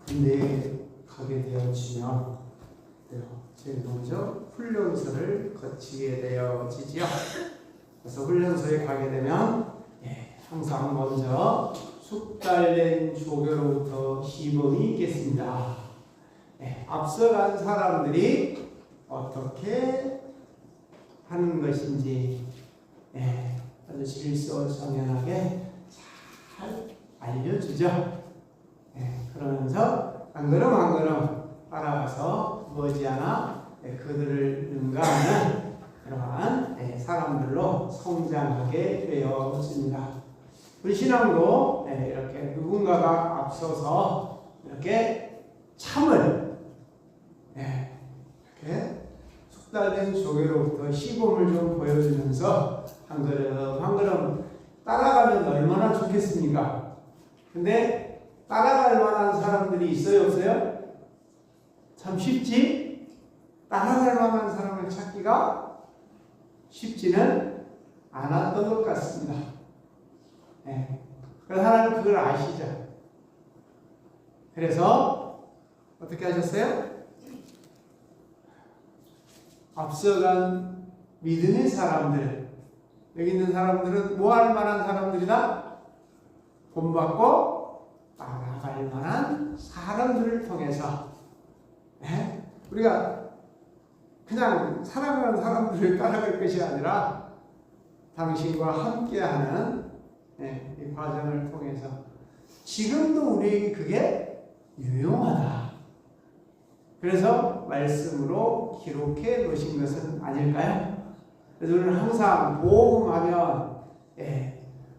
군대에 가게 되어지면 제일 먼저 훈련소를 거치게 되어지지요. 그래서 훈련소에 가게 되면 항상 먼저 숙달된 조교로부터 시범이 있겠습니다. 앞서간 사람들이 어떻게 하는 것인지 아주 질서정연하게 잘 알려주죠. 그러면서 한 걸음 한 걸음 따라가서 머지않아 그들을 능가하는 그러한 사람들로 성장하게 되어집니다. 우리 신앙도 이렇게 누군가가 앞서서 이렇게 참을 이렇게 숙달된 조교로부터 시범을 좀 보여주면서 한 걸음 한 걸음 따라가면 얼마나 좋겠습니까? 근데 따라갈 만한 사람들이 있어요, 없어요? 참 쉽지? 따라갈 만한 사람을 찾기가 쉽지는 않았던 것 같습니다. 그래서 하나님 그걸 아시죠? 그래서 어떻게 하셨어요? 앞서간 믿음의 사람들, 여기 있는 사람들은 뭐 할 만한 사람들이다? 본받고 따라갈 만한 사람들을 통해서 우리가 그냥 사랑하는 사람들을 따라갈 것이 아니라 당신과 함께하는 이 과정을 통해서 지금도 우리에게 그게 유용하다. 그래서 말씀으로 기록해 놓으신 것은 아닐까요? 그래서 우리는 항상 복음하면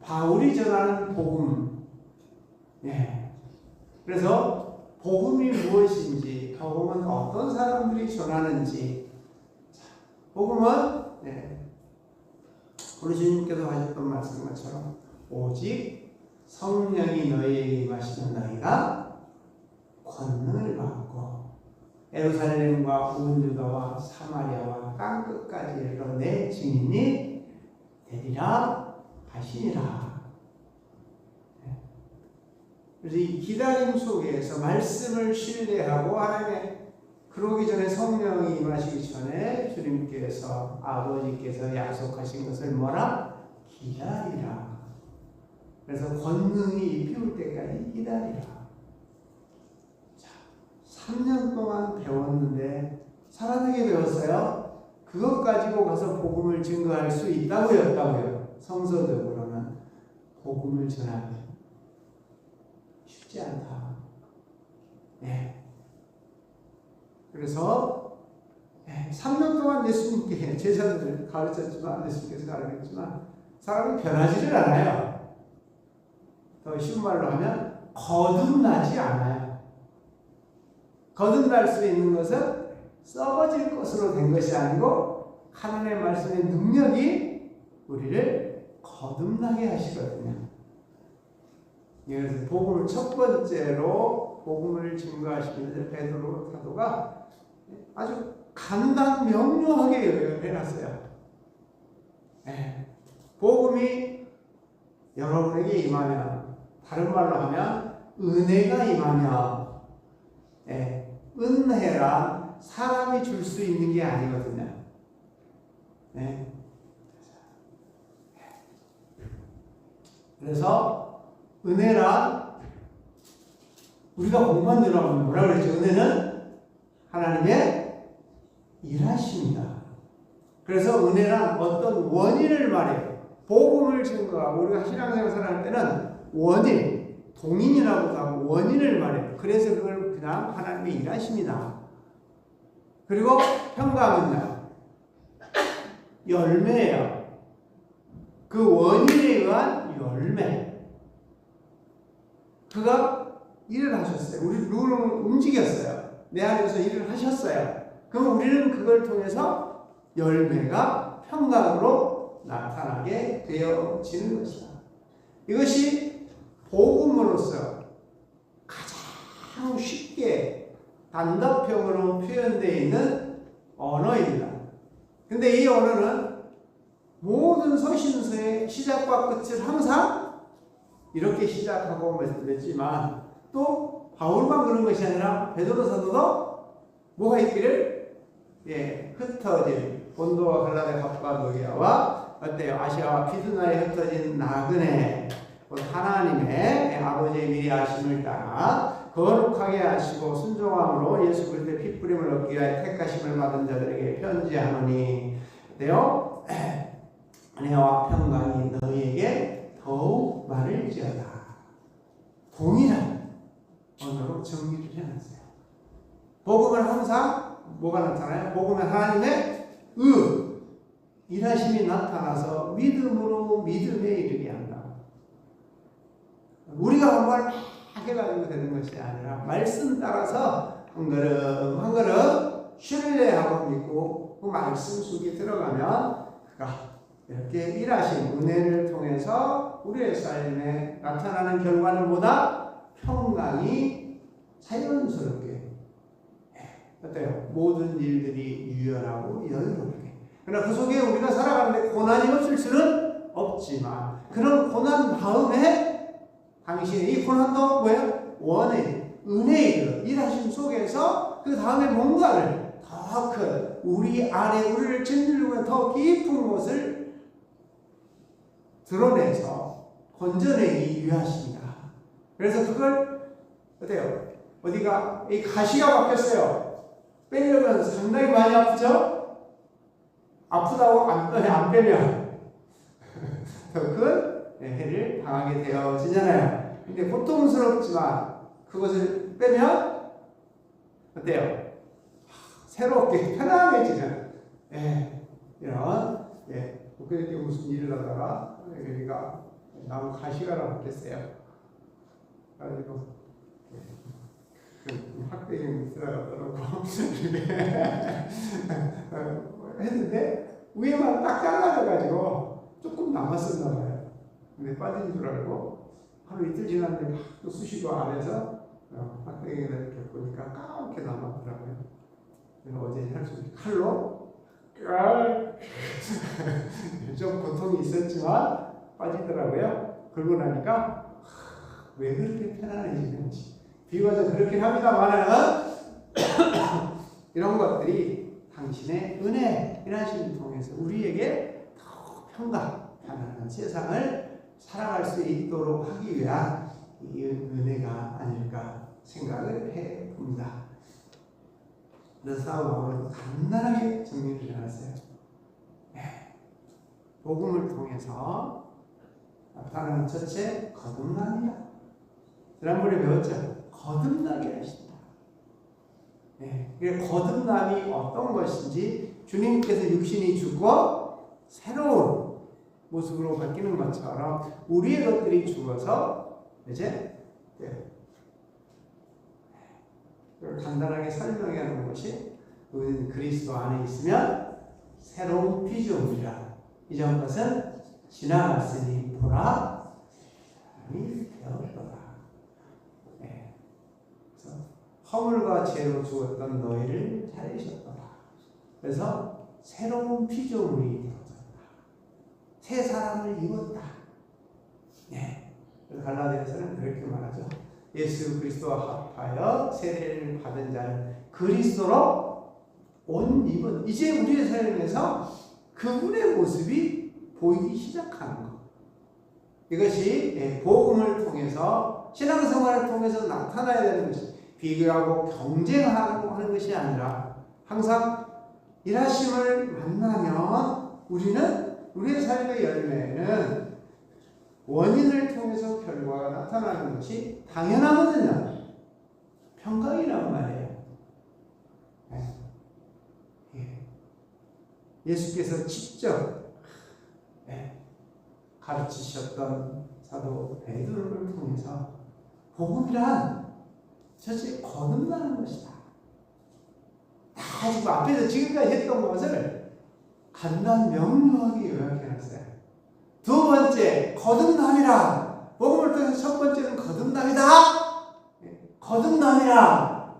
바울이 전하는 복음 그래서 복음이 무엇인지, 복음은 어떤 사람들이 전하는지, 복음은 우리 주님께서 하셨던 말씀 것처럼 오직 성령이 너희에게 임하시는 너희가 권능을 받고 예루살렘과 온 유다와 사마리아와 땅끝까지 이르러 내 증인이 되리라 하시니라. 그래서 이 기다림 속에서 말씀을 신뢰하고 하나님의 그러기 전에 성령이 임하시기 전에 주님께서 아버지께서 약속하신 것을 뭐라? 기다리라. 그래서 권능이 입힐 때까지 기다리라. 자, 3년 동안 배웠는데 사람에게 배웠어요. 그것 가지고 가서 복음을 증거할 수 있다고요, 없다고요? 성서적으로는 복음을 전하기 쉽지 않다. 그래서 3년 동안 예수님께 제자들을 가르쳤지만 예수님께서 가르쳤지만 사람이 변하지를 않아요. 더 쉬운 말로 하면 거듭나지 않아요. 거듭날 수 있는 것은 썩어질 것으로 된 것이 아니고 하나님의 말씀의 능력이 우리를 거듭나게 하시거든요. 그래서 복음을 첫 번째로 복음을 증거하시면서 베드로 사도가 아주 간단 명료하게 해놨어요. 복음이 여러분에게 임하면, 다른 말로 하면 은혜가 임하면, 은혜란 사람이 줄 수 있는 게 아니거든요. 그래서 은혜란 우리가 공부한 대로 하면 뭐라 그랬죠? 은혜는 하나님의 일하십니다. 그래서 은혜란 어떤 원인을 말해요. 복음을 증거하고 우리가 신앙생활 할 때는 원인, 동인이라고도 하고 원인을 말해요. 그래서 그걸 그냥 하나님의 일하십니다. 그리고 평강은요, 열매예요. 그 원인에 의한 열매. 그가 일을 하셨어요. 우리 눈을 움직였어요. 내 안에서 일을 하셨어요. 그럼 우리는 그걸 통해서 열매가 평강으로 나타나게 되어지는 것이다. 이것이 복음으로서 가장 쉽게 단답형으로 표현되어 있는 언어입니다. 근데 이 언어는 모든 서신서의 시작과 끝을 항상 이렇게 시작하고 말씀드렸지만 또 바울만 그런 것이 아니라 베드로 사도도 뭐가 있기를 흩어진 본도와 갈라데 갑바도기아와 어때요? 아시아와 비두나에 흩어진 나그네 하나님의 아버지의 미리 하심을 따라 거룩하게 하시고 순종함으로 예수 그리스도의 피뿌림을 얻기 위하여 택하심을 받은 자들에게 편지하노니 어때요? 은혜와 평강이 너희에게 더욱 많을지어다. 동일한 언어로 정리를 해놨어요. 복음은 항상 뭐가 나타나요? 복음은 하나님의 일하심이 나타나서 믿음으로 믿음에 이르게 한다. 우리가 뭔가를 막 해가지고 되는 것이 아니라 말씀 따라서 한 걸음 한 걸음 신뢰하고 믿고 그 말씀 속에 들어가면 그가 이렇게 일하신 은혜를 통해서 우리의 삶에 나타나는 결과는 보다 평강이 자연스럽게 어때요? 모든 일들이 유연하고 여유롭게. 그러나 그 속에 우리가 살아가는데 고난이 없을 수는 없지만 그런 고난 다음에 당신의 이 고난도 뭐예요? 원의 은혜의 일하심 속에서 그 다음에 뭔가를 더 큰 우리 안에 우리를 짓누르고 더 깊은 곳을 드러내서 건져내기 위하십니다. 그래서 그걸 어때요? 어디가 이 가시가 박혔어요. 빼려면 상당히 많이 아프죠? 아프다고 안 빼면 더 큰 해를 당하게 되어지잖아요. 근데 고통스럽지만 그것을 빼면 어때요? 새롭게 편안해지는 이런 그렇게 무슨 일을 하다가 여기가 나무 가시가 박혔어요. 그래가지고 학대인 들어가더라고 했는데 위에만 딱 잘라져가지고 조금 남았었나 봐요. 근데 빠진 줄 알고 하루 이틀 지났는데 막 또 수시고 안에서 학대인을 이렇게 보니까 까맣게 남았더라고요. 그래서 어제 할 수 있는 칼로 좀 고통이 있었지만 빠지더라고요. 그러고 나니까 왜 그렇게 편안해지는지 비유가 그렇긴 합니다만은 이런 것들이 당신의 은혜 일하심을 통해서 우리에게 더욱 평강, 편안한 세상을 살아갈 수 있도록 하기 위한 이 은혜가 아닐까 생각을 해봅니다. 그래서 바울은 간단하게 정리를 해놨어요. 복음을 통해서 나타나는 첫째 거듭납니다. 지난번에 배웠죠? 거듭나게 하신다. 거듭남이 어떤 것인지 주님께서 육신이 죽어 새로운 모습으로 바뀌는 것처럼 우리의 것들이 죽어서 이제 간단하게 설명하는 것이 우리는 그리스도 안에 있으면 새로운 피조물이라 이전 것은 지나갔으니 보라 사람이 되었더라. 그래서 허물과 죄로 죽었던 너희를 살리셨더라. 그래서 새로운 피조물이 되었다. 새 사람을 입었다. 그래서 갈라디아서는 그렇게 말하죠. 예수 그리스도와 합하여 세례를 받은 자는 그리스도로 옷 입은 이제 우리의 삶에서 그분의 모습이 보이기 시작하는 것. 이것이 복음을 통해서 신앙생활을 통해서 나타나야 되는 것이 비교하고 경쟁하고 하는 것이 아니라 항상 일하심을 만나면 우리는 우리의 삶의 열매는 원인을 통해서 결과가 나타나는 것이 당연하거든요. 평강이란 말이에요. 예수께서 직접 가르치셨던 사도 베드로를 통해서 복음이란 첫째 거듭나는 것이다. 다 지금 앞에서 지금까지 했던 것을 간단 명료하게 요약해놨어요. 두 번째 거듭남이라. 복음을 통해서 첫 번째는 거듭남이다. 거듭남이라.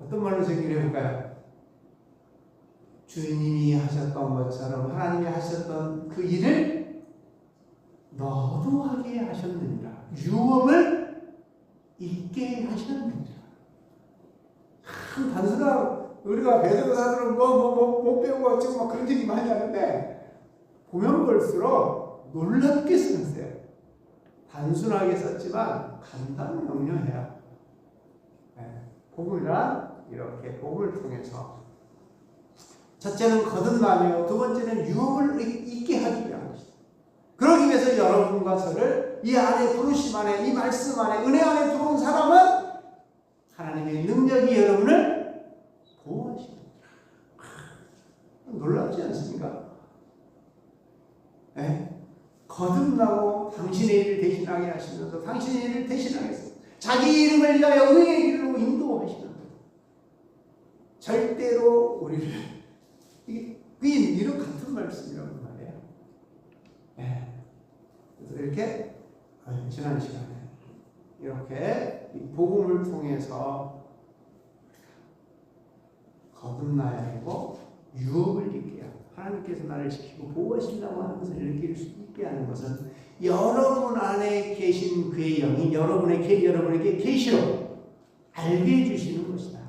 어떤 말로 정리를 해볼까요? 주님이 하셨던 것처럼 하나님이 하셨던 그 일을 너도 거두하게 하셨느니라. 유업을 잊게 하셨느니라. 참 단순한, 우리가 베드로 사도는 못 배우고 지금 막 그런 얘기 많이 하는데 보면 볼수록 놀랍게 쓰는데요. 단순하게 썼지만 간단 명료해요. 복음이란 이렇게 복음을 통해서 첫째는 거듭나며 두 번째는 유업을 잊게 하기 위한 것이다. 그러기 위해서 여러분과 저를 이 안에 부르심 안에 이 말씀 안에 은혜 안에 들어온 사람은 하나님의 능력이 여러분을 보호하십니다. 놀랍지 않습니까? 거듭나고 당신의 일을 대신하게 하시면서 당신의 일을 대신하게 해서 자기 이름을 위하여 의의 길로 인도하시는 것. 절대로 우리를 이게 이런 같은 말씀이라고 말이에요. 그래서 이렇게 지난 시간에 이렇게 이 복음을 통해서 거듭나야 하고 유업을 잊게 하고 하나님께서 나를 지키고 보호하신다고 하는 것을 느낄 수 있게 하는 것은 여러분 안에 계신 그의 영이 여러분에게 계시로 알게 해주시는 것이다.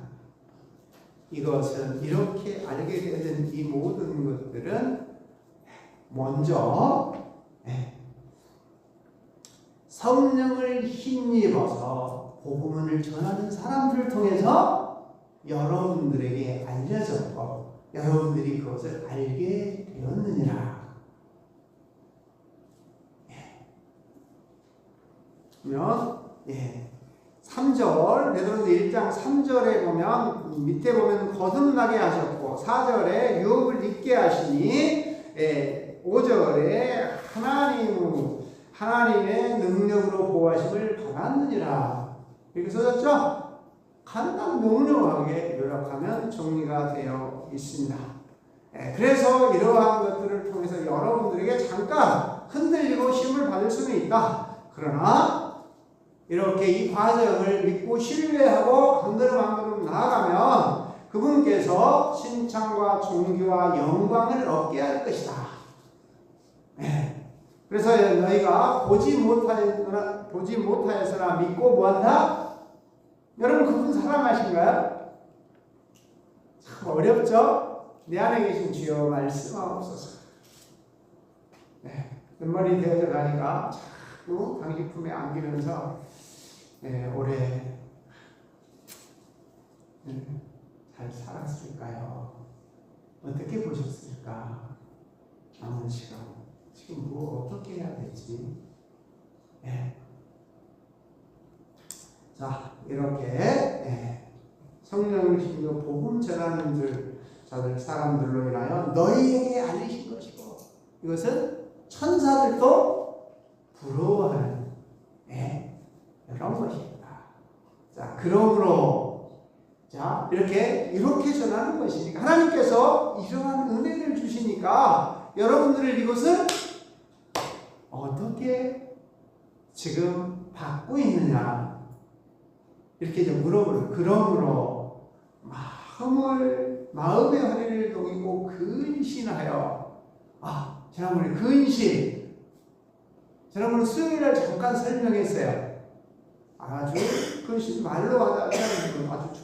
이것은 이렇게 알게 되는 이 모든 것들은 먼저 성령을 힘입어서 복음을 전하는 사람들을 통해서 여러분들에게 알려졌고 여러분들이 그것을 알게 되었느니라. 그러면 3절 베드로서 1장 3절에 보면 밑에 보면 거듭나게 하셨고 4절에 유업을 잊게 하시니 5절에 하나님의 능력으로 보호하심을 받았느니라. 이렇게 써졌죠? 간단 명료하게 요약하면 정리가 되어 있습니다. 그래서 이러한 것들을 통해서 여러분들에게 잠깐 흔들리고 힘을 받을 수는 있다. 그러나 이렇게 이 과정을 믿고 신뢰하고 한 걸음 한 걸음 나아가면 그분께서 칭찬과 존귀와 영광을 얻게 할 것이다. 그래서 너희가 보지 못하였으나 믿고 뭐한다? 여러분 그분 사랑하신가요? 참 어렵죠? 내 안에 계신 주여 말씀하옵소서. 연말이 되어져 가니까 자꾸 당신 품에 안기면서 올해 잘 살았을까요? 어떻게 보셨을까? 남은 시간 지금 어떻게 해야 되지? 자, 이렇게 성령을 힘입어 복음 전하는 자들 사람들로 인하여 너희에게 알리신 것이고 이것은 천사들도 부러워하는 이런 것입니다. 자, 그러므로 이렇게 전하는 것이니까 하나님께서 이러한 은혜를 주시니까 여러분들을 이것을 어떻게 지금 받고 있느냐 이렇게 좀 물어보는. 그러므로 마음의 허리를 동이고 근신하여 지난번에 근신 지난번에 수요일날 잠깐 설명했어요. 아주 근신 말로 하자면 아주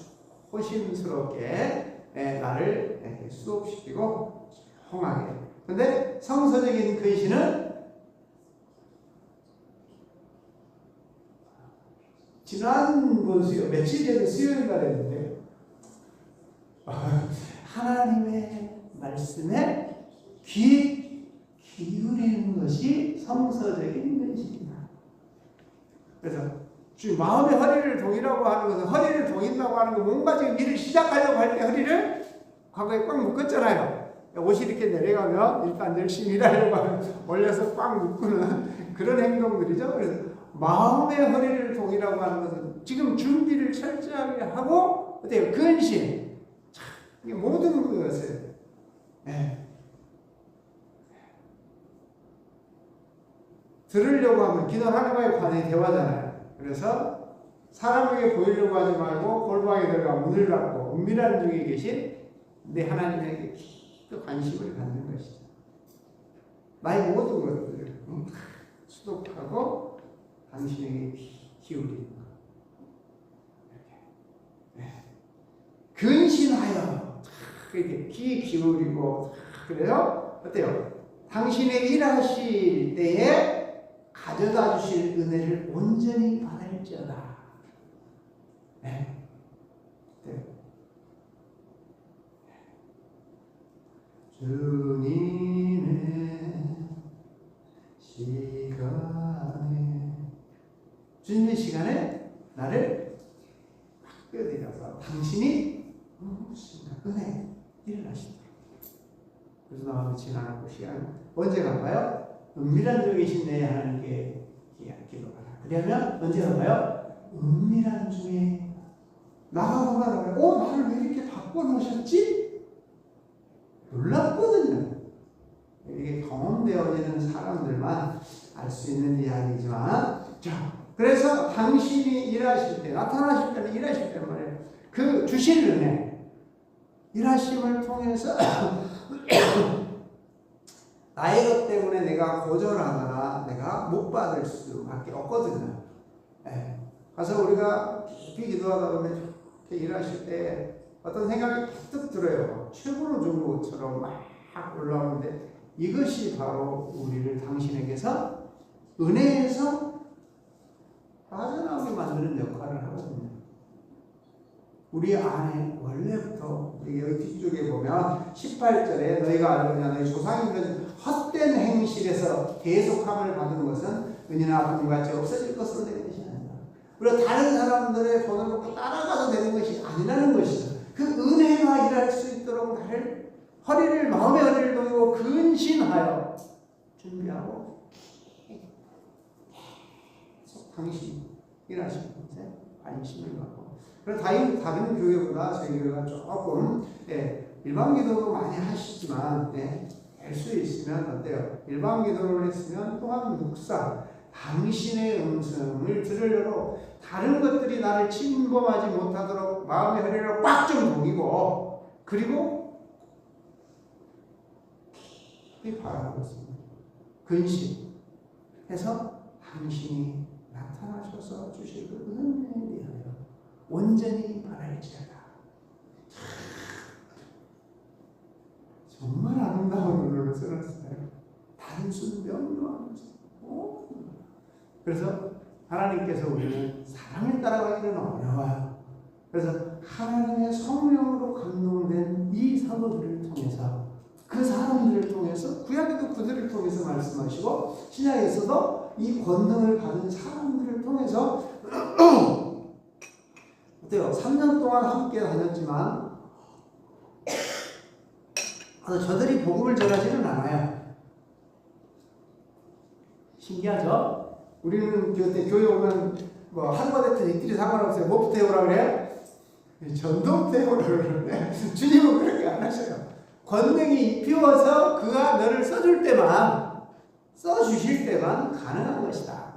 조심스럽게 나를 수업시키고 조용하게. 근데 성서적인 근신은 지난 며칠 전에 수요일날 했는데 하나님의 말씀에 귀 기울이는 것이 성서적인 근신이다. 그래서 지금 마음의 허리를 동이라고 하는 것은 허리를 동인다고 하는 거 뭔가 지금 일을 시작하려고 할 때 허리를 과거에 꽉 묶었잖아요. 옷이 이렇게 내려가면 일단 열심히 일하려고 하면 올려서 꽉 묶는 그런 행동들이죠. 그래서 마음의 허리를 동이라고 하는 것은 지금 준비를 철저하게 하고 어때요? 근신. 이게 모든 것을 들으려고 하면 기도는 하나님과의 관계 대화잖아요. 그래서 사람에게 보이려고 하지 말고 골방에 들어가 문을 닫고 은밀한 중에 계신 내 하나님에게 깊이 관심을 갖는 것이죠. 나의 모든 것들을 수독하고 당신에게 기울이는 것. 네. 근신하여 이렇게 귀 기울이고 그래요? 어때요? 당신의 일하실 때에 가져다 주실 은혜를 온전히 받을지어다. 네. 네. 주님의 시간에 나를 바꿔드려서 당신이 은혜 일어나신다. 그래서 나와서 지나는 곳이 언제 갈까요? 은밀한 중에 계신 내 하나님께 기도하라. 그러면 언제 갈까요? 은밀한 중에 나가고 나를 왜 이렇게 바꿔놓으셨지? 놀랍거든요. 이게 경험되어지는 사람들만 알 수 있는 이야기지만, 자, 그래서 당신이 일하실 때, 나타나실 때는 일하실 때 말이에요. 그 주실 은혜, 일하심을 통해서 나의 것 때문에 내가 거절하거나 내가 못 받을 수밖에 없거든요. 네. 가서 우리가 깊이 기도하다 보면 이렇게 일하실 때 어떤 생각이 툭툭 들어요. 최고로 좋은 것처럼 막 올라오는데 이것이 바로 우리를 당신에게서 은혜에서 빠져나오게 만드는 역할을 하거든요. 우리 안에 원래부터 여기 뒤쪽에 보면 18절에 너희가 알거냐 너희 조상이 그런 헛된 행실에서 계속함을 받은 것은 은이나 금같이 없어질 것으로 되는 것이 아니다. 그리고 다른 사람들의 돈을 먹고 따라가도 되는 것이 아니라는 것이죠. 그 은혜가 일할 수 있도록 나를 마음의 허리를 돌리고 근신하여 준비하고 계속 당신이 일하시는 것에 관심을 갖고, 그리고 다른 교회보다 저희 교회가 조금 일반 기도도 많이 하시지만 될 수 있으면 어때요? 일반 기도를 했으면 또한 묵상, 당신의 음성을 들으려고 다른 것들이 나를 침범하지 못하도록 마음의 허리를 꽉 좀 동이고, 그리고 바라보고 있습니다. 근신해서 당신이 나타나셔서 주실 그 은혜에 대하여 온전히 바랄지어다. 정말 아름다운 언어를 써놨어요. 단순 명료한 그래서 하나님께서 우리는 사랑을 따라가기는 어려워요. 그래서 하나님의 성령으로 감동된 이 사도들을 통해서, 그 사람들을 통해서, 구약에도 그들을 통해서 말씀하시고 신약에서도 이 권능을 받은 사람들을 통해서 어때요? 3년 동안 함께 다녔지만 저들이 복음을 전하지는 않아요. 신기하죠? 우리는 교회 오면 뭐 하루가 됐든 이틀이 상관없어요. 뭐부터 해오라 그래요? 전도부터 해오라 그러는데 주님은 그렇게 안 하셔요. 권능이 입히어서 그가 너를 써주실 때만 가능한 것이다.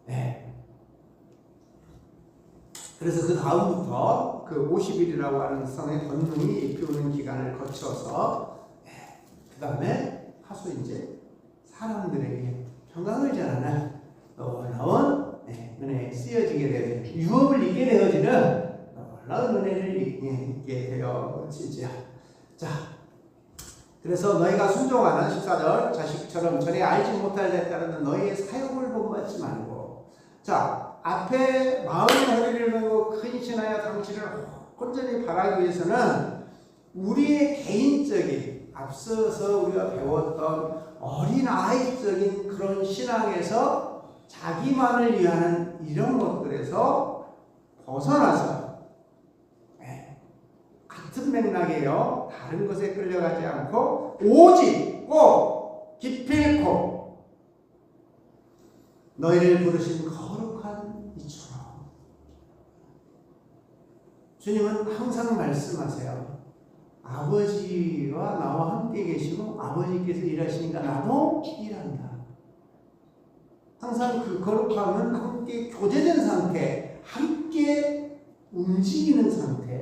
네. 그래서 그 다음부터 그 50일이라고 하는 성의 권능이 입히오는 기간을 거쳐서 그 다음에 하소 이제 사람들에게 평강을 전하는 놀라운 은혜에 쓰여지게 되는, 유업을 잊게 되어지는 놀라운 은혜를 잊게 되어지죠. 자, 그래서 너희가 순종하는 14절 자식처럼 전에 알지 못할 데 따르는 너희의 사욕을 본받지 말고, 자, 앞에 마음의 허리를 메고 근신하여 당신을 온전히 바라기 위해서는 우리의 개인적인, 앞서서 우리가 배웠던 어린아이적인 그런 신앙에서 자기만을 위하는 이런 것들에서 벗어나서 같은 맥락이에요. 다른 것에 끌려가지 않고 오직 꼭 기필코 너희를 부르신 거룩한 이처럼. 주님은 항상 말씀하세요. 아버지와 나와 함께 계시고 아버지께서 일하시니까 나도 일한다. 항상 그 거룩함은 함께 교제된 상태, 함께 움직이는 상태.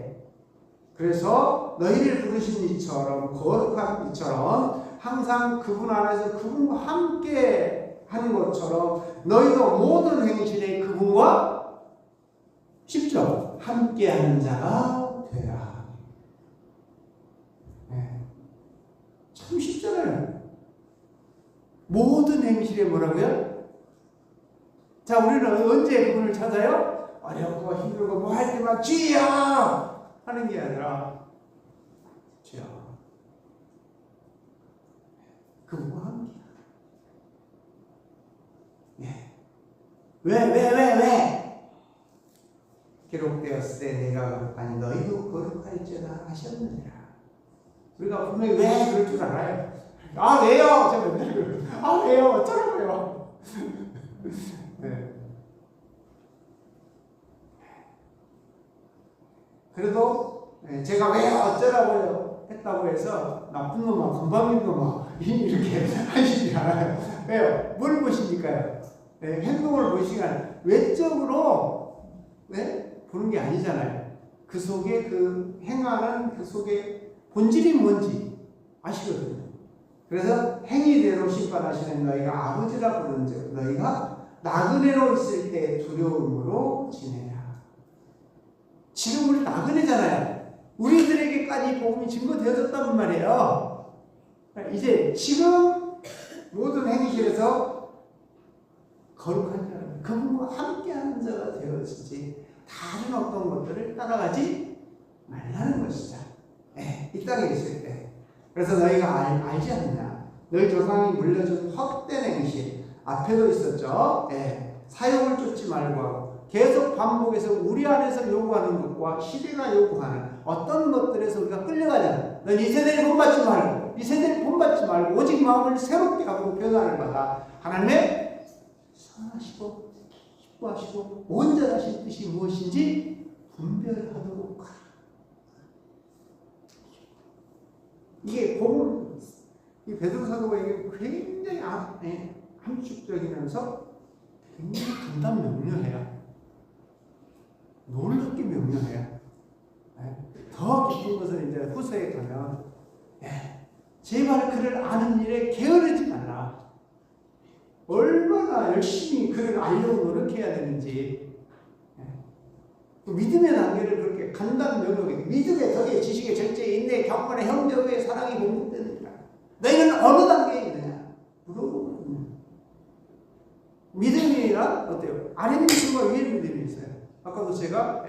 그래서 너희를 부르신 이처럼, 거룩한 이처럼 항상 그분 안에서 그분과 함께 한 것처럼 너희도 모든 행실에 그분과 10절 함께하는 자가 되라. 네. 참 쉽잖아요. 모든 행실에 뭐라고요? 자, 우리는 언제 그분을 찾아요? 어렵고 힘들고 뭐 할 때만 주여 하는 게 아니라 주여 그분과 함께. 예. 왜? 기록되었을 때 내가 거룩하니 너희도 거룩할지어다 하셨느니라. 우리가 분명히 왜 그럴 줄 알아요. 아 왜요? 아 왜요? 어쩌라고요? 네. 그래도 제가 왜 어쩌라고요? 했다고 해서 나쁜 놈아, 건방진 놈아 이렇게 하시지 않아요. 왜요? 뭘 보시니까요? 네, 행동을 보시니까 외적으로 보는 게 아니잖아요. 그 속에 그 행하는 그 속에 본질이 뭔지 아시거든요. 그래서 행위대로 심판하시는 너희가 아버지라 부르는즉 너희가 나그네로 있을 때 두려움으로 지내라. 지금 우리 나그네잖아요. 우리들에게까지 복음이 증거되어졌단 말이에요. 이제 지금 모든 행실에서 거룩한 자는 그분과 함께하는 자가 되어지지 다른 어떤 것들을 따라가지 말라는 것이죠. 네, 이 땅에 있을 때. 그래서 너희가 알지 않느냐? 너희 조상이 물려준 헛된 행실 앞에도 있었죠. 네, 사욕을 쫓지 말고 계속 반복해서 우리 안에서 요구하는 것과 시대가 요구하는 어떤 것들에서 우리가 끌려가잖아. 넌 이 세대를 본받지 말고 이 세대를 본받지 말고 오직 마음을 새롭게 하고 변화를 받아 하나님의 선하시고 기뻐하시고 온전하신 뜻이 무엇인지 분별하도록 하라. 이게 복음, 이 베드로 사도가 이게 굉장히 함축적이면서 굉장히 간단 명료해요. 놀랍게 명료해요. 더 깊은 것은 이제 후세에 가면 제발 그를 아는 일에 게으르지 말라. 얼마나 열심히 그를 알려고 노력해야 되는지. 믿음의 단계를 그렇게 간단 명료하게 믿음의 덕에 지식의 절제에 인내에 경건의 형제의 사랑이 공급되느니라. 너희는 어느 단계에 있느냐? 물어보거든요. 믿음이란 어때요? 아래 믿음과 위에 믿음이 있어요. 아까도 제가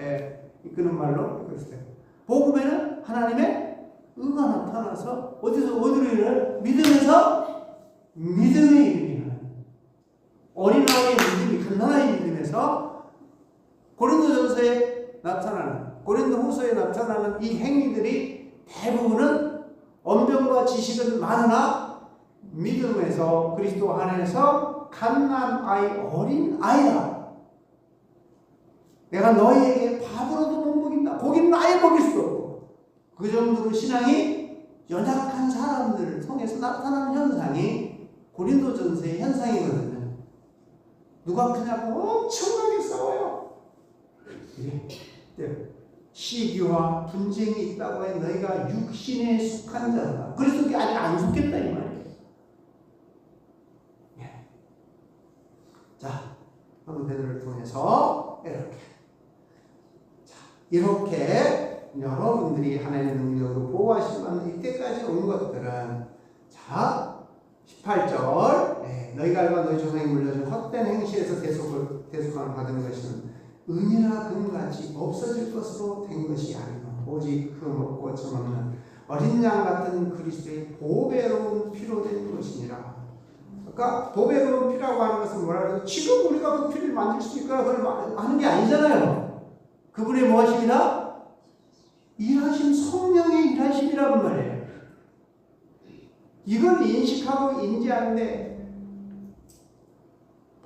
이끄는 말로 그랬어요. 복음에는 하나님의 의가 나타나서 어디로 이르는 믿음에서 믿음의 이름이 어린아이의 믿음이 갓난아이의 믿음에서 고린도전서에 나타나는 고린도후서에 나타나는 이 행위들이 대부분은 언변과 지식은 많으나 믿음에서 그리스도 안에서 갓난아이 어린 아이다. 내가 너희에게 밥으로도 못 먹인다. 고기는 아예 먹일 수 없고 그 정도로 신앙이 연약한 사람들을 통해서 나타나는 현상이 고린도전서의 현상이거든요. 누가 크냐고 엄청나게 싸워요. 시기와 분쟁이 있다고 해 너희가 육신에 속한 자다. 그래서 그게 아직 안 속겠다 이 말이에요. 자, 오늘 베드로를 통해서 이렇게 여러분들이 하나님의 능력으로 보호하시면 이때까지 온 것들은 자 18절 너희가 알고 너희 조상이 물려준 헛된 행실에서 대속을 받은 것은 은이나 금같이 없어질 것으로 된 것이 아니고 오직 그 먹고 점없는 어린 양 같은 그리스도의 보배로운 피로 된 것이니라. 그러니까 보배로운 피라고 하는 것은 뭐라 그래요? 지금 우리가 그 피를 만질 수 있거나 그걸 하는 게 아니잖아요. 그분의 무엇입니다? 일하심, 성령의 일하심이라는 말이에요. 이걸 인식하고 인지하는데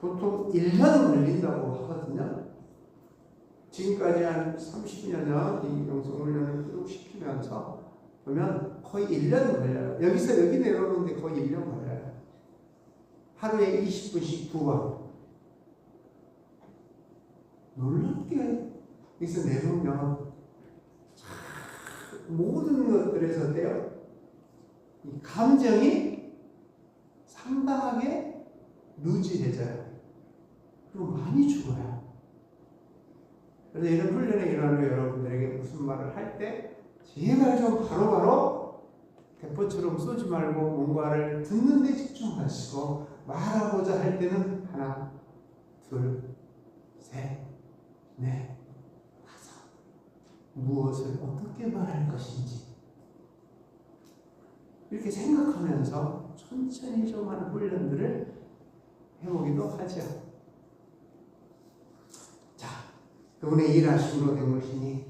보통 1년 걸린다고 하거든요. 지금까지 한 30년 이 영성훈련을 쭉 시키면서 보면 거의 1년 걸려요. 여기서 여기 내려오는데 거의 1년 걸려요. 하루에 20분씩 2번. 놀랍게 여기서 내려오면 모든 것들에서 이 감정이 상당하게 루즈해져요. 그리고 많이 죽어요. 그래서 이런 훈련의 일환으로 여러분들에게 무슨 말을 할 때 제발 좀 바로바로 대포처럼 쏘지 말고 뭔가를 듣는 데 집중하시고 말하고자 할 때는 하나, 둘, 셋, 넷, 다섯. 무엇을 어떻게 말할 것인지 이렇게 생각하면서 천천히 좀 하는 훈련들을 해보기도 하죠. 자, 그분의 일하심으로 된 것이니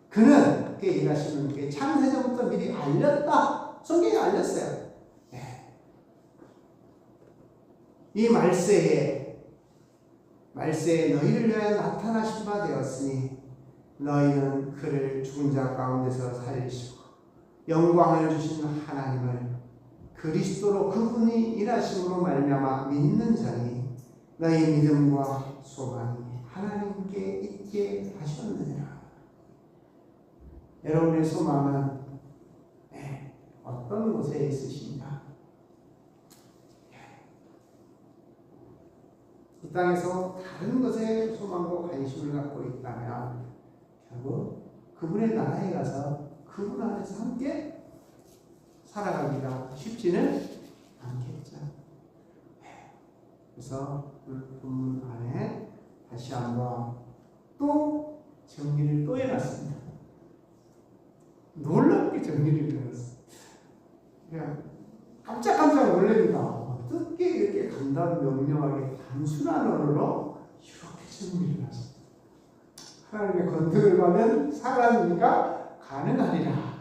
그는 그 일하심은 그 창세전부터 미리 알렸다. 성경에 알렸어요. 네. 이 말세에 너희를 위하여 나타나신 바 되었으니 너희는 그를 죽은 자 가운데서 살리시고 영광을 주신 하나님을 그리스도로 그분이 일하심으로 말미암아 믿는 자니 너희 믿음과 소망이 하나님께 있게 하셨느니라. 여러분의 소망은 어떤 곳에 있으십니까? 이 땅에서 다른 것에 소망과 관심을 갖고 있다면 결국 그분의 나라에 가서 그분 안에서 함께 살아가기가 쉽지는 않겠죠. 그래서 그 본문 안에 다시 한번 또 정리를 또 해놨습니다. 놀랍게 정리를 해놨어요. 그냥 깜짝깜짝 놀랍니다. 어떻게 이렇게 간단 명료하게 단순한 언어로 이렇게 정리를 하죠. 하나님의 권능을 받는 사람이니까 가능하리라.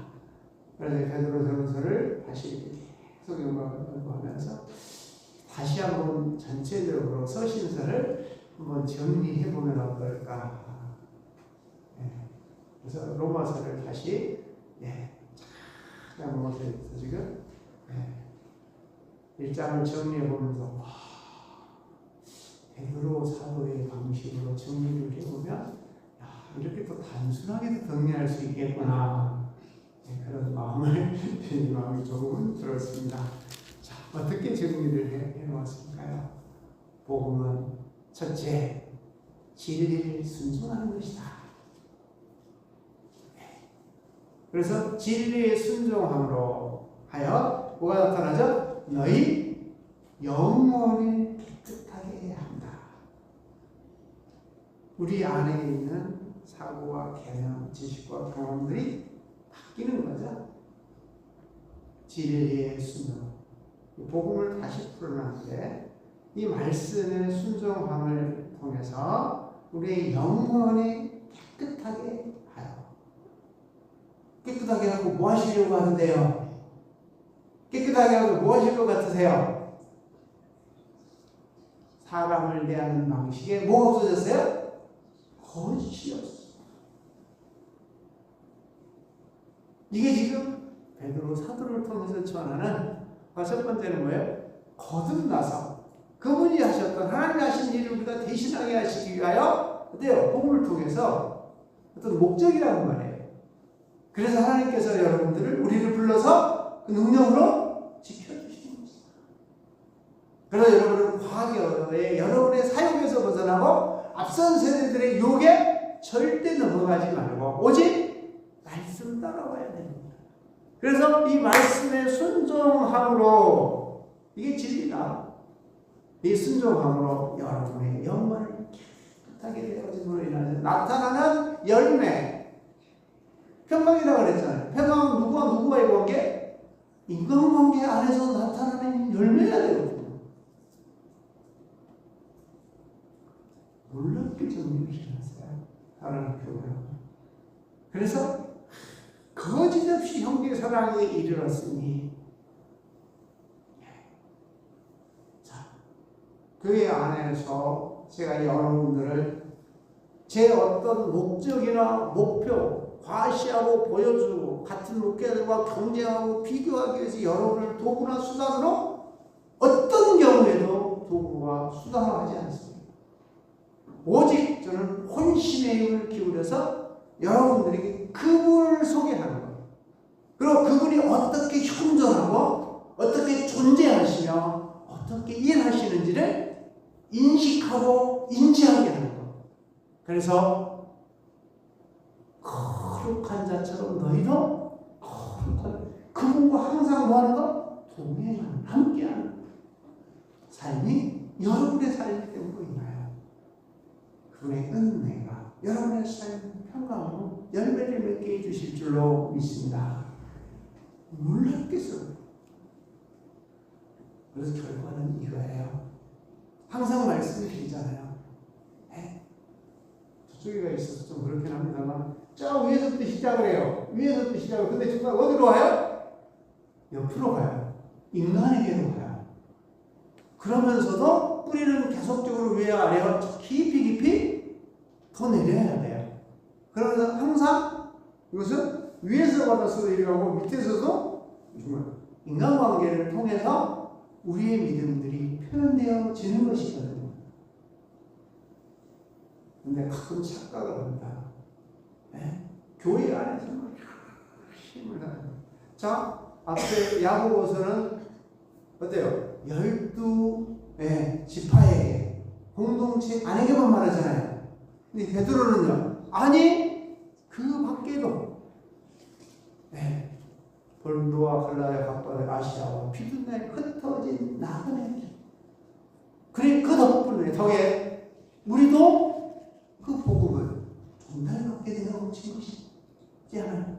그래서 베드로전서를 다시 이렇게 계속 연구하면서 다시 한번 전체적으로 서신서를 한번 정리해 보면 어떨까. 그래서 로마서를 다시 한번 지금 1장을 정리해 보면서 베드로 사도의 방식으로 정리를 해보면 이렇게 또 단순하게도 정리할 수 있겠구나. 그런 마음이 조금은 들었습니다. 자, 어떻게 정리를 해놓았을까요? 복음은 첫째, 진리를 순종하는 것이다. 그래서 진리의 순종함으로 하여 뭐가 나타나죠? 너희 영혼을 깨끗하게 한다. 우리 안에 있는 사고와 개념, 지식과 경험들이 바뀌는 거죠. 진리의 순종. 복음을 다시 풀어놨는데 이 말씀의 순종함을 통해서 우리의 영혼이 깨끗하게 하여. 깨끗하게 하고 뭐 하시려고 하는데요? 깨끗하게 하고 뭐 하실 것 같으세요? 사람을 대하는 방식에 뭐가 없어졌어요? 거짓이 없어요. 이게 지금 베드로 사도를 통해서 전하는 첫 번째는 뭐예요? 거듭나서 그분이 하셨던 하나님이 하신 일을 우리가 대신하게 하시기 위하여 어때요? 복음을 통해서 어떤 목적이라는 말이에요. 그래서 하나님께서 여러분들을 우리를 불러서 그 능력으로 지켜주시는 것입니다. 그래서 여러분은 과거의 여러분의 사역에서 벗어나고 앞선 세대들의 유혹에 절대 넘어가지 말고 오직 말씀 따라와야 됩니다. 그래서 이 말씀의 순종함으로 이게 진리다. 이 순종함으로 여러분의 영혼을 깨끗하게 되어짐으로 인하여 나타나는 열매. 평강이라고 그랬잖아요. 평강은 누구와의 관계? 인간관계 안에서 나타나는 열매가 되거든요. 놀랍게 정리를 해놨어요. 사랑하는 교회. 그래서 거짓없이 형제 사랑에 이르렀으니 자, 교회 안에서 제가 여러분들을 제 어떤 목적이나 목표 과시하고 보여주고 같은 목회자들과 경쟁하고 비교하기 위해서 여러분을 도구나 수단으로 어떤 경우에도 도구와 수단으로 하지 않습니다. 오직 저는 혼신의 힘을 기울여서 여러분들에게 그분을 소개하는 거예요. 그리고 그분이 어떻게 현존하고 어떻게 존재하시며 어떻게 일하시는지를 인식하고 인지하게 하는 것. 그래서 거룩한 자처럼 너희도 거룩한, 그분과 항상 뭐 하는 거? 동행하는, 함께하는 삶이 여러분의 삶이 때문이나요? 그분의 은혜가 여러분의 삶 평강으로 열매를 맺게 해주실 줄로 믿습니다. 놀랍겠어요. 그래서 결과는 이거예요. 항상 말씀을 드리잖아요. 저쪽에가 있어서 좀 그렇긴 합니다만, 저 위에서부터 시작을 해요. 위에서부터 시작을. 근데 정말 어디로 가요? 옆으로 가요. 인간에게로 가요. 그러면서도 뿌리는 계속적으로 위에 아래로 깊이 더 내려야 돼요. 그러면서 항상 이것은 위에서 받아서 일어나고 밑에서도 정말 인간관계를 통해서 우리의 믿음들이 표현되어지는 것이거든요. 근데 가끔 착각을 합니다. 교회 안에서만 힘을 다해요. 자, 앞에 야고보서는 어때요? 12 지파에게, 공동체 안에게만 말하잖아요. 근데 베드로는요, 아니 그 밖에도 본도와 갈라야 각도의 아시아와 비둔나에 흩어진 나그네들, 그래 그 덕분에 우리도 그 복음을 전달받게 되는 것이지 않아요?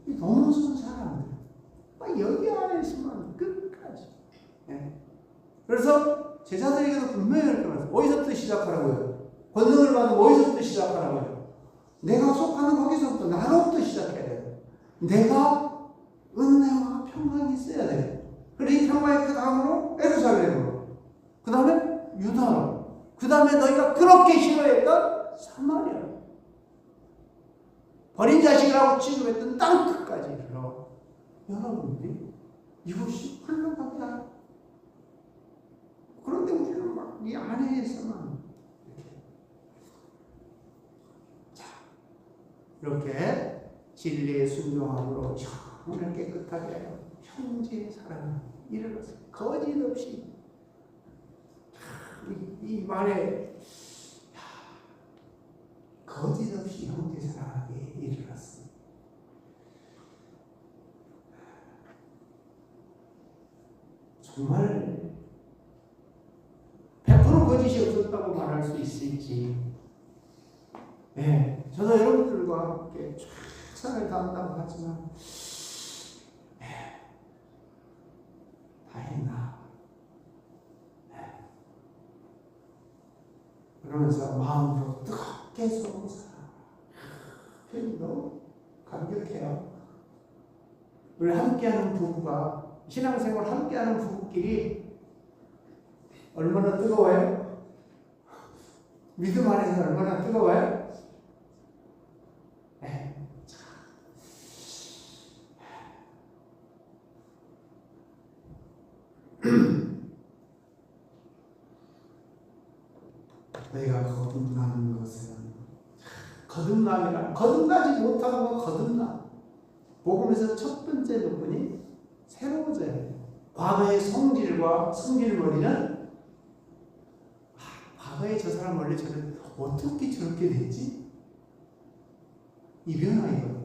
너무 무서운 사람들 여기 안에 있으면 끝까지. 그래서 제자들에게도 분명히 이렇게 말해요. 어디서부터 시작하라고요? 권능을 받으면 어디서부터 시작하라고요? 내가 속하는 거기서부터, 나로부터 시작해야 돼요. 내가 은혜와 평강이 있어야 돼요. 그리고 이 평강이 그 다음으로 예루살렘으로, 그 다음에 유다로, 그 다음에 너희가 그렇게 싫어했던 사마리아로, 버린 자식이라고 취급했던 땅 끝까지 이르러 여러분들이 이것이 흘러간다. 그런데 우리는 막 이 안에서만 이렇게 진리의 순종함으로 영혼을 깨끗하게 하여 형제의 사랑을 이르렀어요. 거짓 없이. 이 말에 거짓 없이 형제 사랑하게 이르렀습니다. 정말 100% 거짓이 없었다고 말할 수 있을지. 저도 여러분들과 함께 최선을 다한다고 하지만 다행이다. 그러면서 마음으로 뜨겁게 서로 사랑하라. 너무 감격해요. 우리 함께하는 부부가, 신앙생활 함께하는 부부끼리 얼마나 뜨거워요? 믿음 안에서 얼마나 뜨거워요? 너희가 거듭나는 것은, 거듭나지 못하는 건 거듭나. 복음에서 첫 번째 부분이 새로워져야 돼요. 과거의 성질과 성질머리는 과거에 저 사람 원래 어떻게 저렇게 됐지? 이 변화이거든요.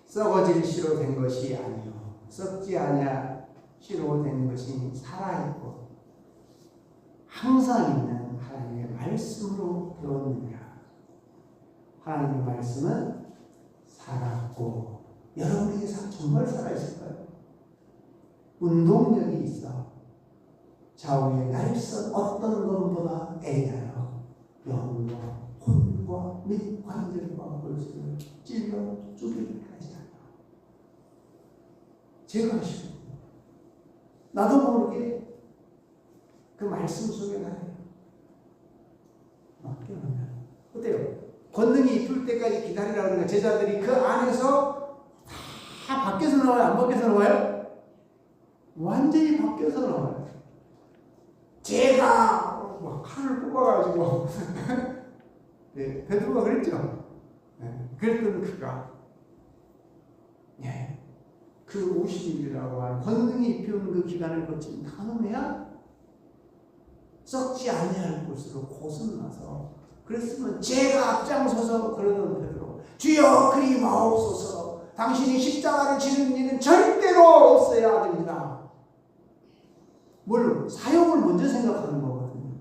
썩어질 씨로 된 것이 아니요 썩지 아니하 씨로 된 것이 살아있고 항상 있는 하나님의 말씀으로 배웠느니라. 하나님의 말씀은 살았고, 여러분에게 정말 살아있을까요? 운동력이 있어. 좌우의 날선 어떤 것보다 애하여 영과 혼과 및 관절과 골수를 찔러 죽이기까지 하여. 제가 하시고 나도 모르게 그 말씀 속에 나요. 맡겨놓으면 어때요? 권능이 입힐 때까지 기다리라고 하는 제자들이 그 안에서 다 밖에서 나와요? 안 밖에서 나와요? 완전히 밖에서 나와요. 제가 막 칼을 뽑아가지고 베드로가 그랬죠. 그랬던 그가 그 50일이라고 하는 권능이 입혀온 그 기간을 거친 다음에야 썩지 아니할 곳으로 고승나서 그랬으면 제가 앞장서서 그러던 베드로 주여 그리 마옵소서 당신이 십자가를 지는 일은 절대로 없어야 됩니다. 뭘 사역을 먼저 생각하는 거거든요.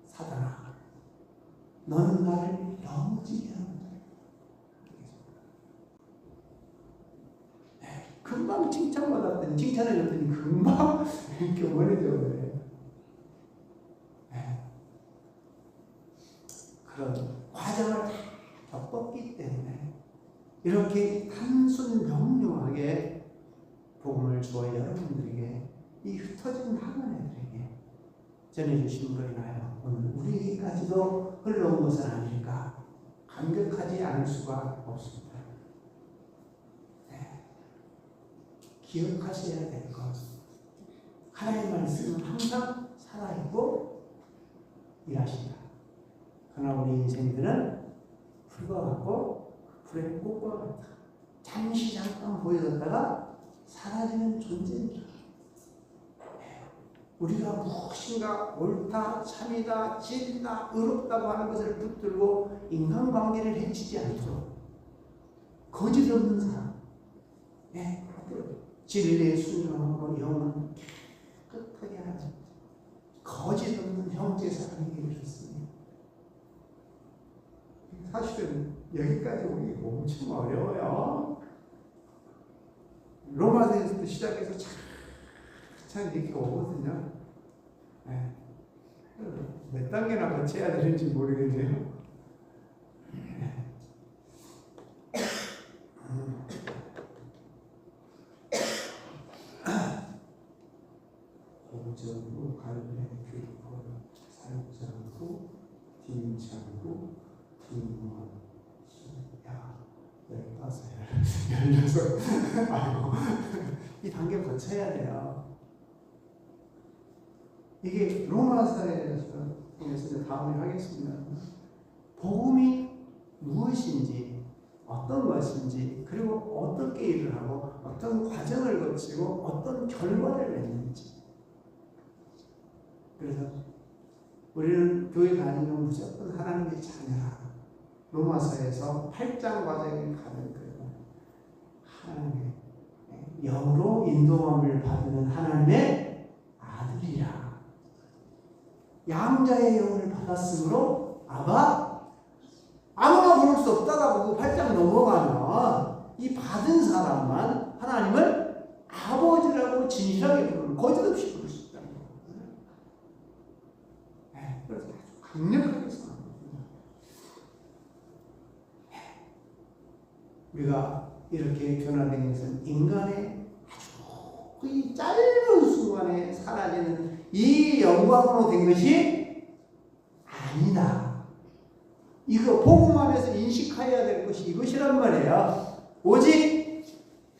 사단아 너는 나를 넘어지게 한다. 금방 칭찬받았더니 칭찬해줬더니 금방 교만해져 그래. 그런 과정을 다 겪었기 때문에 이렇게 단순 명료하게 복음을 주어 여러분들에게 이 흩어진 많은 애들에게 전해주신 거 인하여 오늘 우리에게까지도 흘러온 것은 아닐까 감격하지 않을 수가 없습니다. 기억하셔야 될 것. 하나님의 말씀은 항상 살아있고 일하신다. 그러나 우리 인생들은 불과 같고 불의 꽃과 같다. 잠시 잠깐 보여졌다가 사라지는 존재입니다. 우리가 무엇인가 옳다, 참이다, 진리다, 의롭다고 하는 것을 붙들고 인간관계를 해치지 않도록 거짓 없는 사람, 진리에 순종하고 영은 깨끗하게 하는 거짓 없는 형제 사랑이 되셨습니다. 사실은 여기까지 오기 엄청 어려워요. 로마서에서부터 시작해서 참 이렇게 오거든요. 몇 단계나 거쳐야 되는지 모르겠네요. 고정구, 갈래, 교권, 살장구, 뒷장구, 뒷문, 야, 15, 16, 아이고, 이 단계 거쳐야 돼요. 이게 로마서에서 다음에 하겠습니다. 복음이 무엇인지, 어떤 것인지, 그리고 어떻게 일을 하고, 어떤 과정을 거치고, 어떤 결과를 냈는지. 그래서 우리는 교회 다니면 무조건 하나님의 자녀라. 로마서에서 8장 과정에 가는 거예요. 하나님의 영으로 인도함을 받는 하나님의 아들이라. 양자의 영을 받았으므로 아무나 부를 수 없다라고 8장 넘어가면 이 받은 사람만 하나님을 아버지라고 진실하게 부르는 거짓 없이 부를 수 있다는 거거든요. 그래서 아주 강력하게 생각합니다. 우리가 이렇게 변화된 것은 인간의 아주 이 짧은 순간에 사라지는 이 영광으로 된 것이 아니다. 이거 복음 안에서 인식해야 될 것이 이것이란 말이에요. 오직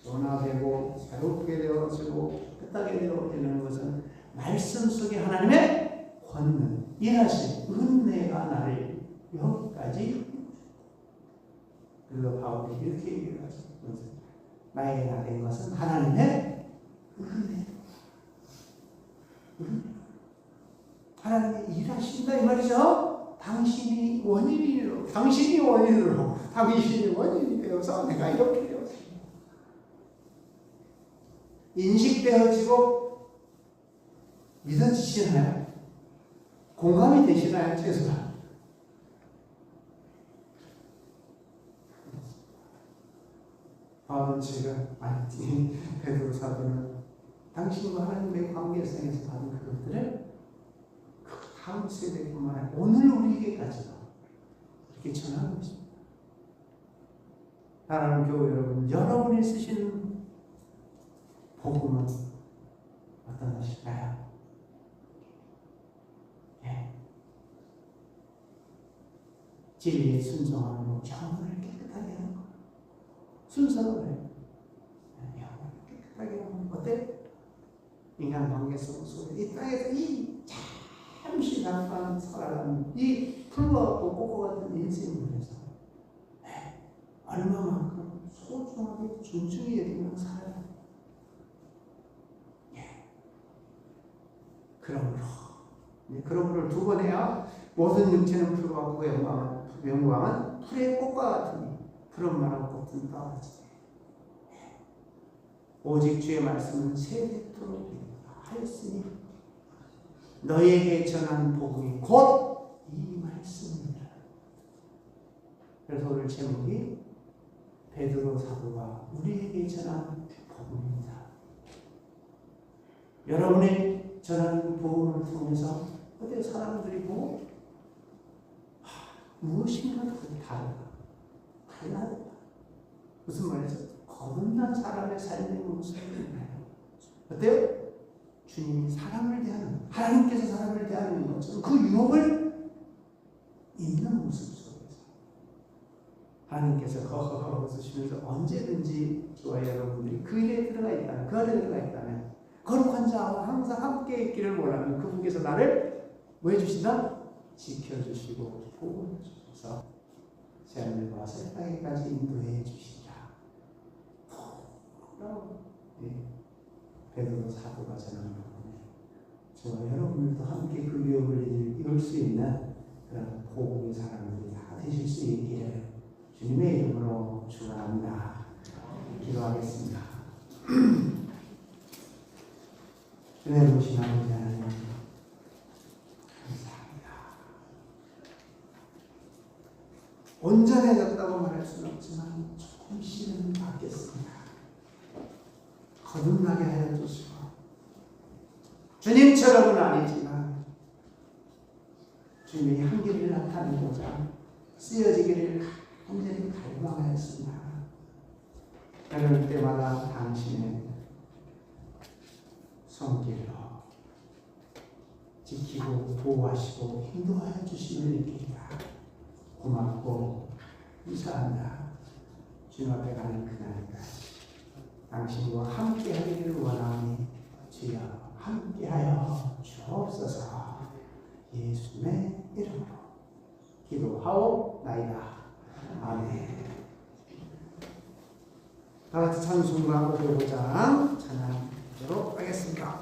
변화되고 새롭게 되어지고 깨끗하게 되어지는 것은 말씀 속에 하나님의 권능, 일하신 은혜가 나를 여기까지. 그래서 바울이 이렇게 얘기를 하죠. 나에게 나된 것은 하나님의 은혜. 하나님이 일하신다 이 말이죠. 당신이 원인이 되어서 내가 이렇게 되었습니다. 인식되어지고 믿어지시나요? 공감이 되시나요? 최소한. 바울은 베드로 사도는 당신과 하나님의 관계성에서 받은 그것들을 그 다음 세대뿐만 아니라 오늘 우리에게까지도 이렇게 전하고 있습니다. 사랑하는 교회 여러분, 여러분이 쓰신 복음은 어떤 것일까요? 진리에 순종함으로 영혼을 깨끗하게 하는 것. 순서를 해요. 영혼을 깨끗하게 하는 것. 어때? 인간 관계성 속에 이 땅에서 이 잠시 잠깐 살아가는 이 풀과 꽃과 같은 인생을 위해서 얼마만큼 소중하게 존중히 여기며 살아야 합니다. 그러므로 두 번 해야 모든 육체는 풀과 그 영광은 풀의 꽃과 같으니 푸른 만한 꽃은 떨어지네. 오직 주의 말씀은 세대토록 하였으니 너희에게 전한 복음이 곧 이 말씀이라. 그래서 오늘 제목이 베드로 사도가 우리에게 전한 복음입니다. 여러분의 전하는 복음을 통해서 어때 사람들이 보고 무엇인가 달라졌다. 무슨 말이죠? 거듭난 사람의 삶의 모습이에요. 어때요? 주님이 사람을 대하는, 하나님께서 사람을 대하는 것처럼 그 유혹을 있는 모습 속에서 하나님께서 허허허 웃으시면서 언제든지 저와 여러분들이 그 일에 들어가 있다면, 그 안에 들어가 있다면 거룩한 자와 항상 함께 있기를 원하면 그분께서 나를 뭐 해주신다? 지켜주시고 보호해주셔서 새하늘과 새 땅에까지 인도해 주시라. 베드로 사도가 전하는 부분에 저와 여러분들도 함께 그 유혹을 이룰 수 있는 그런 복음의 사람들이 다 되실 수 있기를 주님의 이름으로 축원합니다. 기도하겠습니다. 은혜로우신 아버지 하나님 감사합니다. 온전해졌다고 말할 수는 없지만 조금씩은 바뀌었습니다. 거듭나게 하여 주시고 주님처럼은 아니지만 주님의 향기를 나타내고자 쓰여지기를 온전히 갈망하였습니다. 그럴 때마다 당신의 손길로 지키고 보호하시고 인도하여 주심을 느끼리라. 고맙고 감사합니다. 주님 앞에 가는 그날까지 당신과 함께 하기를 원하니 주여 함께하여 주옵소서. 예수님의 이름으로 기도하옵나이다. 아멘. 다 같이 찬송가 505장 찬양하도록 하겠습니다.